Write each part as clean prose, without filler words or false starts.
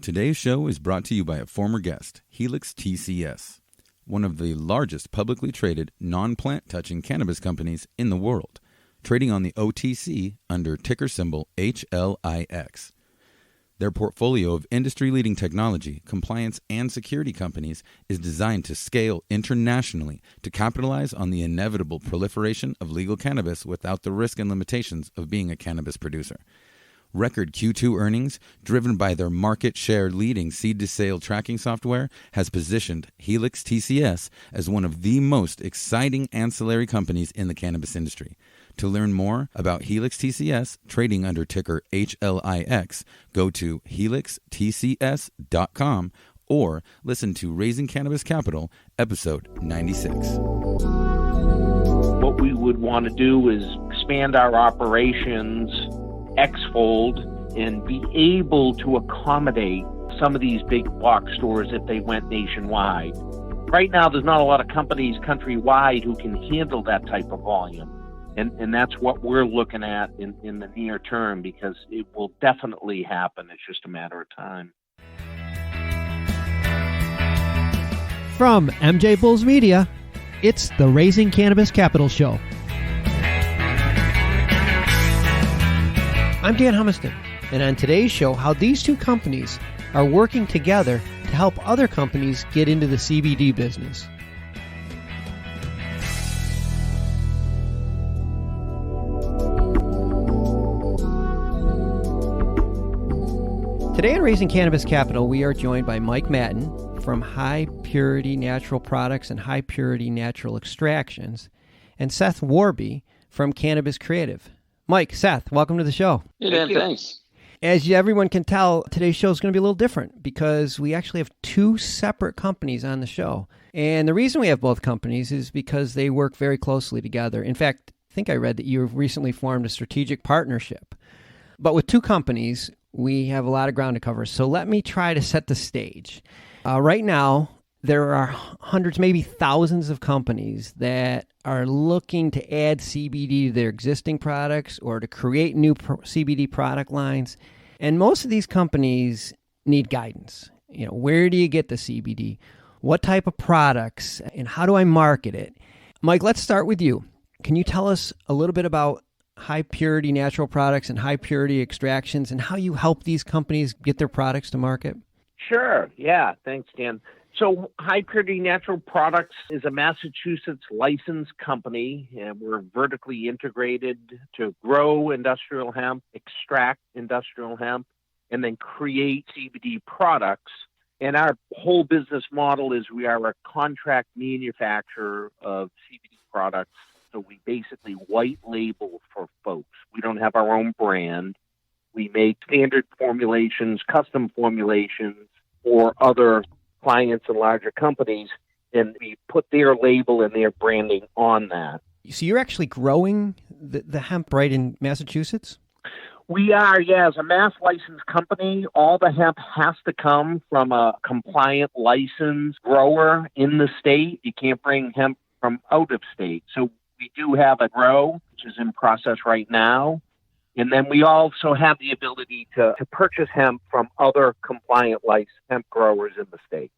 Today's show is brought to you by a former guest, Helix TCS, one of the largest publicly traded non-plant touching cannabis companies in the world, trading on the OTC under ticker symbol HLIX. Their portfolio of industry-leading technology, compliance, and security companies is designed to scale internationally to capitalize on the inevitable proliferation of legal cannabis without the risk and limitations of being a cannabis producer. Record Q2 earnings, driven by their market share leading seed-to-sale tracking software, has positioned Helix TCS as one of the most exciting ancillary companies in the cannabis industry. To learn more about Helix TCS, trading under ticker HLIX, go to helixtcs.com or listen to Raising Cannabis Capital, episode 96. What we would want to do is expand our operations X-fold and be able to accommodate some of these big box stores if they went nationwide. Right now, there's not a lot of companies countrywide who can handle that type of volume. And that's what we're looking at in the near term, because it will definitely happen. It's just a matter of time. From MJBulls Media, it's the Raising Cannabis Capital Show. I'm Dan Humiston, and on today's show, how these two companies are working together to help other companies get into the CBD business. Today on Raising Cannabis Capital, we are joined by Mike Matton from High Purity Natural Products and High Purity Natural Extractions, and Seth Worby from Cannabis Creative. Mike, Seth, welcome to the show. Hey, Dan, thanks. As everyone can tell, today's show is going to be a little different because we actually have two separate companies on the show. And the reason we have both companies is because they work very closely together. In fact, I think I read that you have recently formed a strategic partnership. But with two companies, we have a lot of ground to cover. So let me try to set the stage. Right now, there are hundreds, maybe thousands of companies that are looking to add CBD to their existing products or to create new CBD product lines. And most of these companies need guidance. You know, where do you get the CBD? What type of products? And how do I market it? Mike, let's start with you. Can you tell us a little bit about high purity natural products and high purity extractions and how you help these companies get their products to market? Sure. Yeah. Thanks, Dan. So High Purity Natural Products is a Massachusetts licensed company, and we're vertically integrated to grow industrial hemp, extract industrial hemp, and then create CBD products. And our whole business model is we are a contract manufacturer of CBD products. So we basically white label for folks. We don't have our own brand. We make standard formulations, custom formulations for other clients and larger companies, and we put their label and their branding on that. So you're actually growing the hemp right in Massachusetts? We are, yeah. As a mass licensed company, all the hemp has to come from a compliant licensed grower in the state. You can't bring hemp from out of state. So we do have a grow, which is in process right now. And then we also have the ability to purchase hemp from other compliant licensed hemp growers in the state.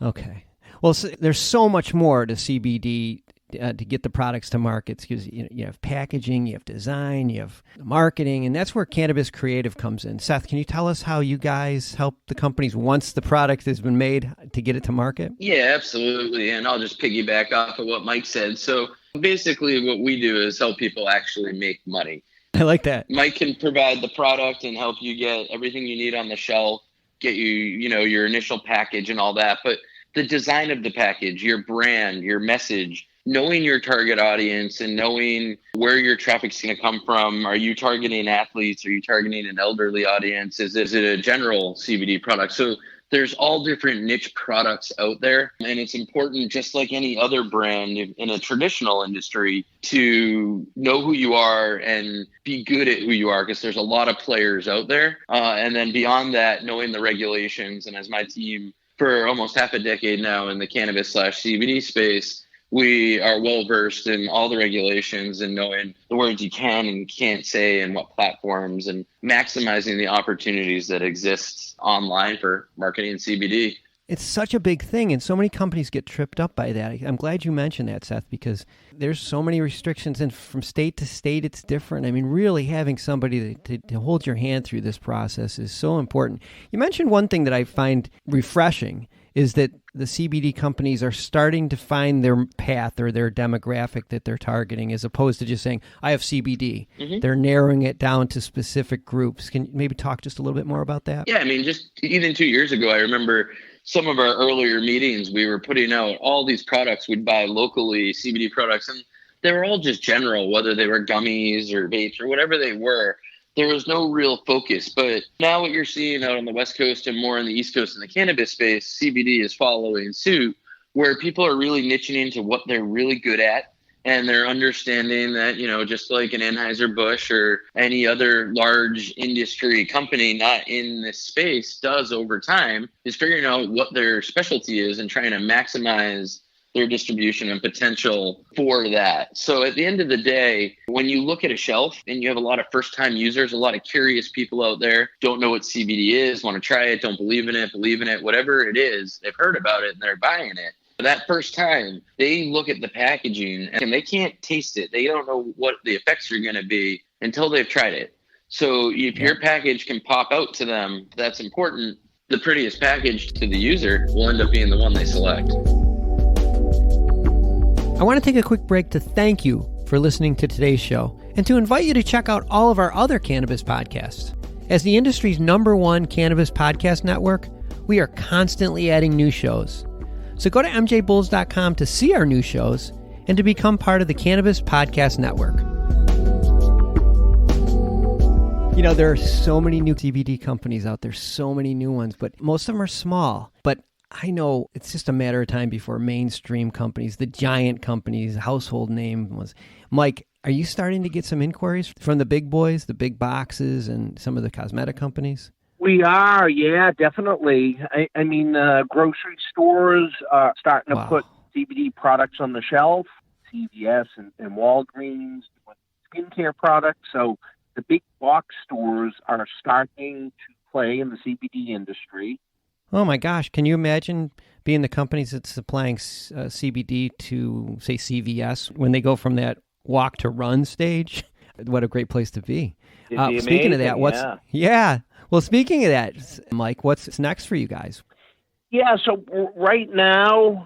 Okay. Well, there's so much more to CBD to get the products to markets, because you have packaging, you have design, you have marketing, and that's where Cannabis Creative comes in. Seth, can you tell us how you guys help the companies once the product has been made to get it to market? Yeah, absolutely. And I'll just piggyback off of what Mike said. So basically what we do is help people actually make money. I like that. Mike can provide the product and help you get everything you need on the shelf, get you, your initial package and all that. But the design of the package, your brand, your message, knowing your target audience and knowing where your traffic's going to come from. Are you targeting athletes? Are you targeting an elderly audience? Is it a general CBD product? So there's all different niche products out there, and it's important, just like any other brand in a traditional industry, to know who you are and be good at who you are, because there's a lot of players out there. And then beyond that, knowing the regulations. And as my team for almost half a decade now in the cannabis/CBD space, we are well versed in all the regulations and knowing the words you can and can't say and what platforms, and maximizing the opportunities that exist online for marketing CBD. It's such a big thing, and so many companies get tripped up by that. I'm glad you mentioned that, Seth, because there's so many restrictions, and from state to state, it's different. I mean, really having somebody to hold your hand through this process is so important. You mentioned one thing that I find refreshing is that the CBD companies are starting to find their path or their demographic that they're targeting, as opposed to just saying, I have CBD. Mm-hmm. They're narrowing it down to specific groups. Can you maybe talk just a little bit more about that? Yeah, I mean, just even 2 years ago, I remember some of our earlier meetings, we were putting out all these products we'd buy locally, CBD products, and they were all just general, whether they were gummies or vapes or whatever they were. There was no real focus. But now what you're seeing out on the West Coast and more on the East Coast in the cannabis space, CBD is following suit, where people are really niching into what they're really good at. And they're understanding that, just like an Anheuser-Busch or any other large industry company not in this space does over time, is figuring out what their specialty is and trying to maximize their distribution and potential for that. So at the end of the day, when you look at a shelf and you have a lot of first-time users, a lot of curious people out there, don't know what CBD is, want to try it, don't believe in it, whatever it is, they've heard about it and they're buying it. That first time, they look at the packaging and they can't taste it. They don't know what the effects are going to be until they've tried it. So if your package can pop out to them, that's important. The prettiest package to the user will end up being the one they select. I want to take a quick break to thank you for listening to today's show and to invite you to check out all of our other cannabis podcasts. As the industry's #1 cannabis podcast network, we are constantly adding new shows. So go to MJBulls.com to see our new shows and to become part of the Cannabis Podcast Network. There are so many new CBD companies out there, so many new ones, but most of them are small. But I know it's just a matter of time before mainstream companies, the giant companies, household name ones. Mike, are you starting to get some inquiries from the big boys, the big boxes, and some of the cosmetic companies? We are, yeah, definitely. I mean, grocery stores are starting to put CBD products on the shelf, CVS and Walgreens, skincare products. So the big box stores are starting to play in the CBD industry. Oh, my gosh. Can you imagine being the companies that's supplying CBD to, say, CVS when they go from that walk to run stage? What a great place to be. Speaking of that, Well, speaking of that, Mike, what's next for you guys? Yeah, so right now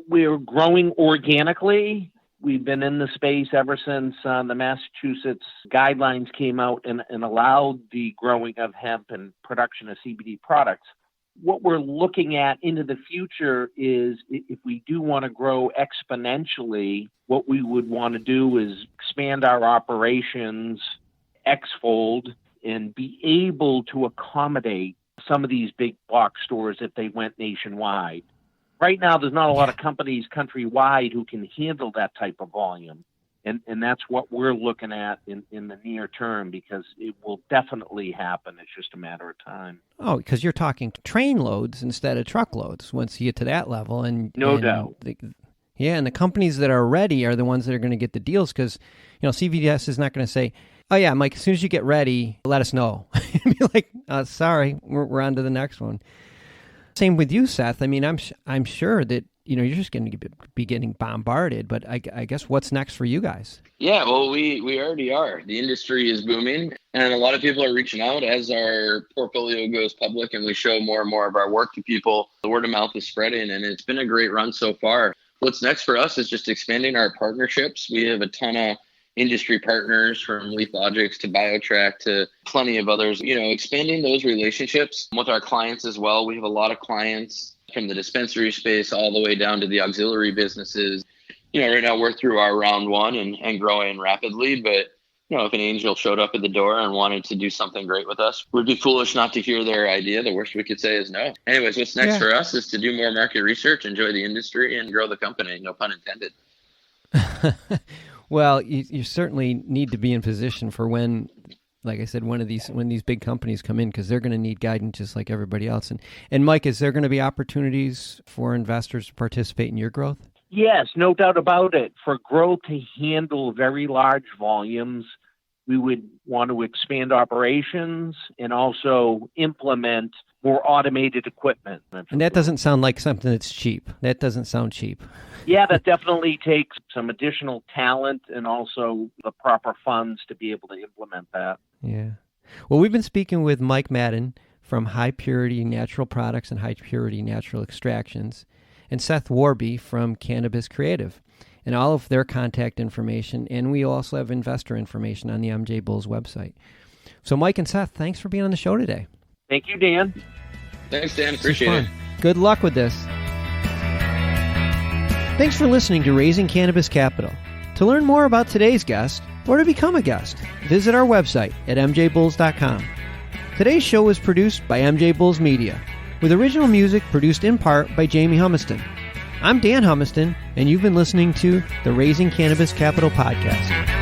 we're growing organically. We've been in the space ever since the Massachusetts guidelines came out and allowed the growing of hemp and production of CBD products. What we're looking at into the future is if we do want to grow exponentially, what we would want to do is expand our operations X-fold and be able to accommodate some of these big box stores if they went nationwide. Right now, there's not a lot of companies countrywide who can handle that type of volume. And that's what we're looking at in the near term, because it will definitely happen. It's just a matter of time. Oh, because you're talking train loads instead of truckloads once you get to that level. No doubt. And the companies that are ready are the ones that are going to get the deals, because, CVS is not going to say, oh, yeah, Mike, as soon as you get ready, let us know. Be like, sorry, we're on to the next one. Same with you, Seth. I mean, I'm sure that, you're just going to be getting bombarded, but I guess what's next for you guys? Yeah, well, we already are. The industry is booming, and a lot of people are reaching out as our portfolio goes public and we show more and more of our work to people. The word of mouth is spreading, and it's been a great run so far. What's next for us is just expanding our partnerships. We have a ton of industry partners, from LeafLogix to BioTrack to plenty of others, expanding those relationships with our clients as well. We have a lot of clients from the dispensary space all the way down to the auxiliary businesses. Right now we're through our round one and growing rapidly, but if an angel showed up at the door and wanted to do something great with us, we'd be foolish not to hear their idea. The worst we could say is no. Anyways, what's next for us is to do more market research, enjoy the industry, and grow the company. No pun intended. Well, you certainly need to be in position for when, like I said, when these big companies come in, because they're going to need guidance just like everybody else. And Mike, is there going to be opportunities for investors to participate in your growth? Yes, no doubt about it. For grow to handle very large volumes, we would want to expand operations and also implement more automated equipment. And that doesn't sound like something that's cheap. That doesn't sound cheap. Yeah, that definitely takes some additional talent and also the proper funds to be able to implement that. Yeah. Well, we've been speaking with Mike Matton from High Purity Natural Products and High Purity Natural Extractions, and Seth Worby from Cannabis Creative, and all of their contact information. And we also have investor information on the MJBulls website. So Mike and Seth, thanks for being on the show today. Thank you, Dan. Thanks, Dan. Appreciate it. Good luck with this. Thanks for listening to Raising Cannabis Capital. To learn more about today's guest or to become a guest, visit our website at mjbulls.com. Today's show was produced by MJBulls Media, with original music produced in part by Jamie Humiston. I'm Dan Humiston, and you've been listening to the Raising Cannabis Capital podcast.